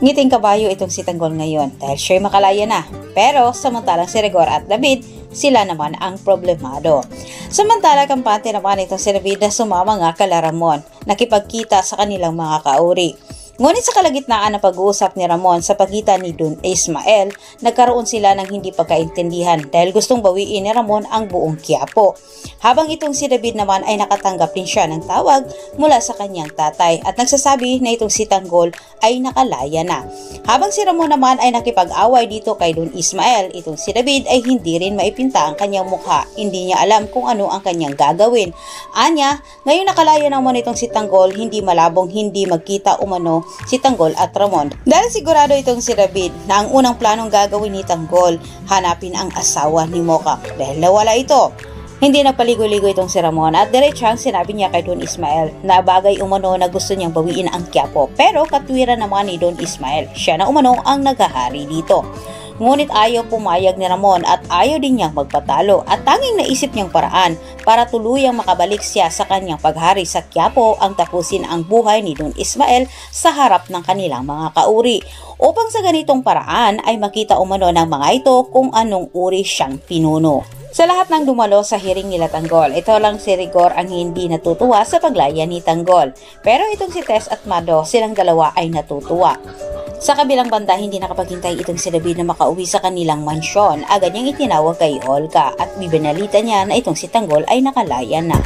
Ngiting kabayo itong si Tanggol ngayon dahil siya'y makalaya na. Pero samantalang si Rigor at David, sila naman ang problemado. Samantala kampante naman itong si David na sumama nga kala Ramon, nakipagkita sa kanilang mga kauri. Ngunit sa kalagitnaan ng pag-uusap ni Ramon sa pagitan ni Don Ismael, nagkaroon sila ng hindi pagkaintindihan dahil gustong bawiin ni Ramon ang buong Quiapo. Habang itong si David naman ay nakatanggap din siya ng tawag mula sa kanyang tatay at nagsasabi na itong si Tanggol ay nakalaya na. Habang si Ramon naman ay nakipag-away dito kay Don Ismael, itong si David ay hindi rin maipinta ang kanyang mukha. Hindi niya alam kung ano ang kanyang gagawin. Anya, ngayon nakalaya naman itong si Tanggol, hindi malabong hindi magkita umano si Tanggol at Ramon. Dahil sigurado itong si David na ang unang planong gagawin ni Tanggol, hanapin ang asawa ni Mocha. Dahil nawala ito, hindi nagpaligoy-ligoy itong si Ramon at diretsang sinabi niya kay Don Ismael na bagay umano na gusto niyang bawiin ang Quiapo. Pero katwiran naman ni Don Ismael, siya na umano ang naghahari dito. Ngunit ayaw pumayag ni Ramon at ayaw din niyang magpatalo at tanging naisip niyang paraan para tuluyang makabalik siya sa kanyang paghari sa Quiapo ang tapusin ang buhay ni Don Ismael sa harap ng kanilang mga kauri. Upang sa ganitong paraan ay makita umano ng mga ito kung anong uri siyang pinuno. Sa lahat ng dumalo sa hearing nila Tanggol, ito lang si Rigor ang hindi natutuwa sa paglaya ni Tanggol. Pero itong si Tess at Mado, silang dalawa ay natutuwa. Sa kabilang banda, hindi nakapaghintay itong si David na makauwi sa kanilang mansyon. Agad niyang itinawag kay Olga at bibinalita niya na itong si Tanggol ay nakalaya na.